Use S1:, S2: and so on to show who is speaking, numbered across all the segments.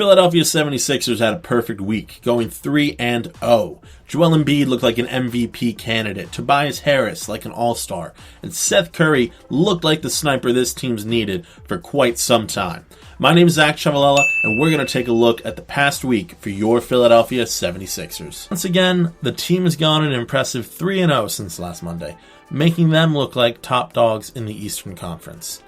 S1: Philadelphia 76ers had a perfect week, going 3-0. Joel Embiid looked like an MVP candidate, Tobias Harris like an all-star, and Seth Curry looked like the sniper this team's needed for quite some time. My name is Ciavolella, and we're going to take a look at the past week for your Philadelphia 76ers. Once again, the team has gone an impressive 3-0 since last Monday, making them look like top dogs in the Eastern Conference.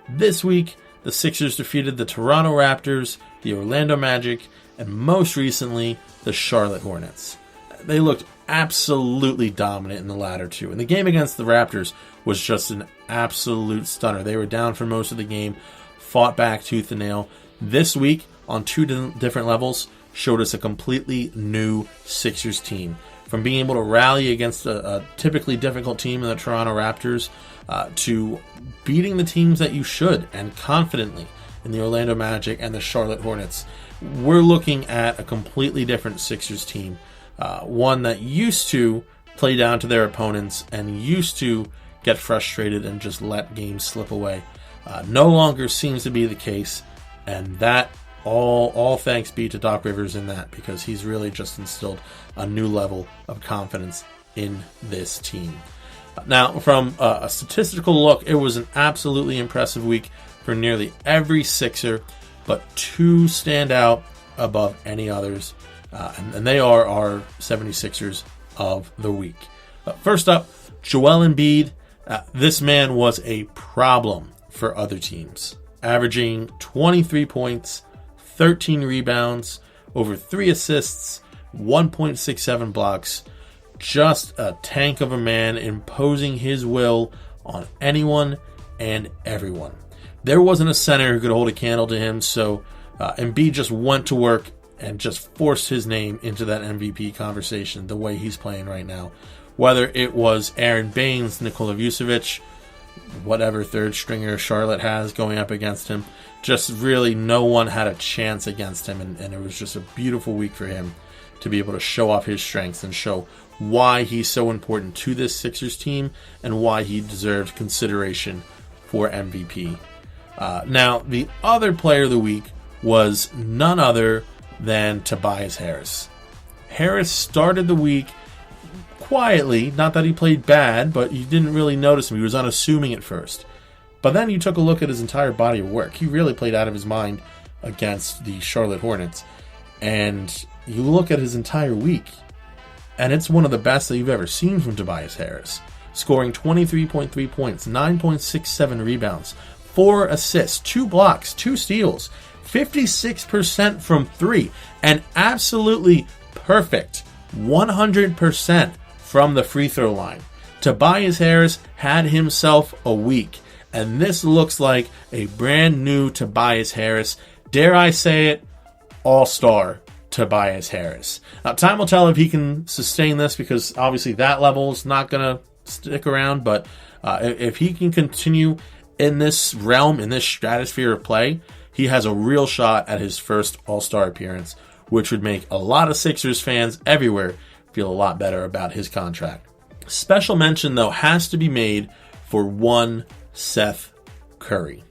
S1: This week, the Sixers defeated the Toronto Raptors, the Orlando Magic, and most recently, the Charlotte Hornets. They looked absolutely dominant in the latter two, and the game against the Raptors was just an absolute stunner. They were down for most of the game, fought back tooth and nail. This week, on two different levels, showed us a completely new Sixers team. From being able to rally against a typically difficult team in the Toronto Raptors, to beating the teams that you should, and confidently, in the Orlando Magic and the Charlotte Hornets. We're looking at a completely different Sixers team. One that used to play down to their opponents and used to get frustrated and just let games slip away. No longer seems to be the case, and that all thanks be to Doc Rivers in that, because he's really just instilled a new level of confidence in this team. Now, from a statistical look, it was an absolutely impressive week for nearly every Sixer, but two stand out above any others, and they are our 76ers of the week. First up, Joel Embiid. This man was a problem for other teams, averaging 23 points, 13 rebounds, over 3 assists, 1.67 blocks. Just a tank of a man, imposing his will on anyone and everyone. There wasn't a center who could hold a candle to him, so Embiid just went to work and just forced his name into that MVP conversation the way he's playing right now. Whether it was Aaron Baines, Nikola Vucevic, whatever third stringer Charlotte has going up against him, just really no one had a chance against him, and it was just a beautiful week for him to be able to show off his strengths and show why he's so important to this Sixers team and why he deserved consideration for MVP. Now, the other player of the week was none other than Tobias Harris. Harris started the week quietly, not that he played bad, but you didn't really notice him. He was unassuming at first. But then you took a look at his entire body of work. He really played out of his mind against the Charlotte Hornets. And you look at his entire week, and it's one of the best that you've ever seen from Tobias Harris. Scoring 23.3 points, 9.67 rebounds, 4 assists, 2 blocks, 2 steals, 56% from 3, and absolutely perfect 100% from the free throw line. Tobias Harris had himself a week, and this looks like a brand new Tobias Harris. Dare I say it, all-star Tobias Harris. Now, time will tell if he can sustain this, because obviously that level is not going to stick around, but if he can continue in this realm, in this stratosphere of play, he has a real shot at his first all-star appearance, which would make a lot of Sixers fans everywhere feel a lot better about his contract. Special mention, though, has to be made for one Seth Curry.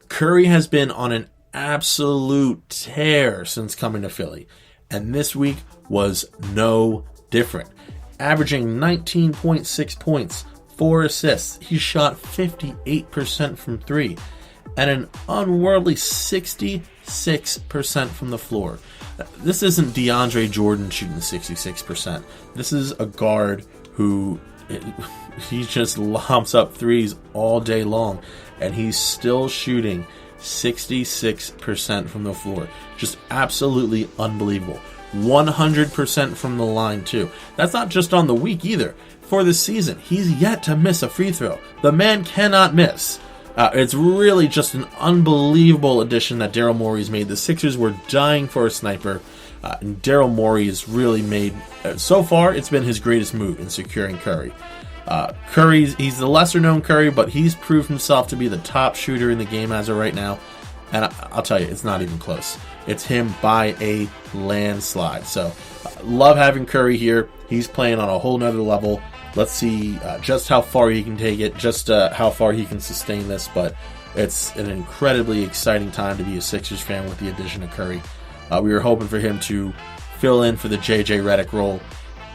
S1: Curry has been on an absolute tear since coming to Philly, and this week was no different. Averaging 19.6 points, 4 assists, he shot 58% from 3, and an unworldly 66% from the floor. This isn't DeAndre Jordan shooting 66%. This is a guard who he just lobs up threes all day long, and he's still shooting 66% from the floor. Just absolutely unbelievable. 100% from the line, too. That's not just on the week either. For the season, he's yet to miss a free throw. The man cannot miss. It's really just an unbelievable addition that Daryl Morey's made. The Sixers were dying for a sniper, and Daryl Morey has really made, so far, it's been his greatest move in securing Curry. He's the lesser-known Curry, but he's proved himself to be the top shooter in the game as of right now, and I'll tell you, it's not even close. It's him by a landslide. So, love having Curry here. He's playing on a whole nother level. Let's see just how far he can take it, just how far he can sustain this. But it's an incredibly exciting time to be a Sixers fan with the addition of Curry. We were hoping for him to fill in for the J.J. Redick role,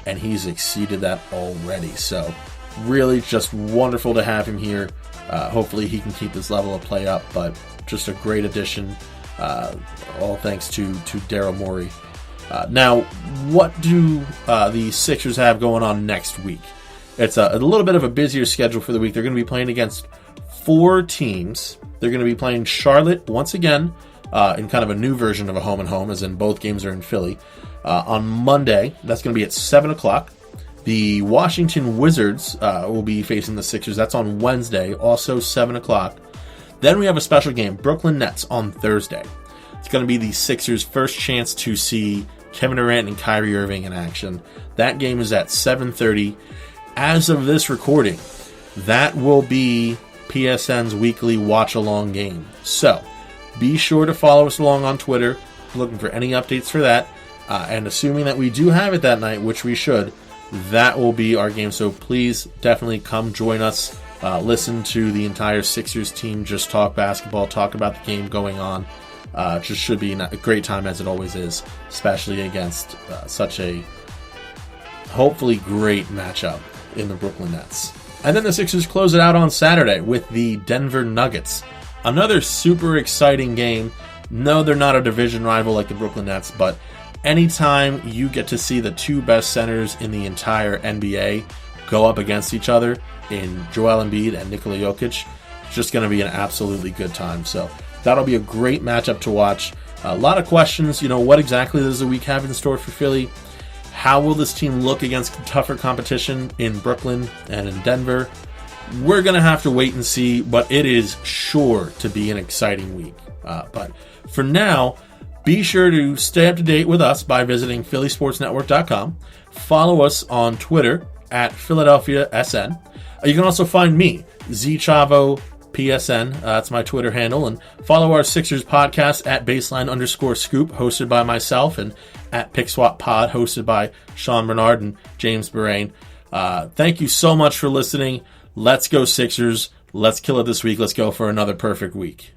S1: and he's exceeded that already. So really just wonderful to have him here. Hopefully he can keep this level of play up, but just a great addition. All thanks to Daryl Morey. Now, what do the Sixers have going on next week? It's a little bit of a busier schedule for the week. They're going to be playing against 4 teams. They're going to be playing Charlotte once again in kind of a new version of a home and home, as in both games are in Philly. On Monday, that's going to be at 7 o'clock. The Washington Wizards will be facing the Sixers. That's on Wednesday, also 7 o'clock. Then we have a special game, Brooklyn Nets, on Thursday. It's going to be the Sixers' first chance to see Kevin Durant and Kyrie Irving in action. That game is at 7:30. As of this recording, that will be PSN's weekly watch-along game. So, be sure to follow us along on Twitter, looking for any updates for that. And assuming that we do have it that night, which we should, that will be our game. So please definitely come join us. Listen to the entire Sixers team just talk basketball, talk about the game going on. Just should be a great time, as it always is, especially against such a hopefully great matchup in the Brooklyn Nets. And then the Sixers close it out on Saturday with the Denver Nuggets. Another super exciting game. No, they're not a division rival like the Brooklyn Nets, but anytime you get to see the 2 best centers in the entire NBA go up against each other in Joel Embiid and Nikola Jokic, it's just going to be an absolutely good time. So that'll be a great matchup to watch. A lot of questions. What exactly does the week have in store for Philly? How will this team look against tougher competition in Brooklyn and in Denver? We're going to have to wait and see, but it is sure to be an exciting week. But for now, be sure to stay up to date with us by visiting PhillySportsNetwork.com. Follow us on Twitter at PhiladelphiaSN. You can also find me, ZChavoPSN. That's my Twitter handle. And follow our Sixers podcast at Baseline_Scoop, hosted by myself, and at PickSwapPod, hosted by Sean Bernard and James Bahrain. Thank you so much for listening. Let's go Sixers. Let's kill it this week. Let's go for another perfect week.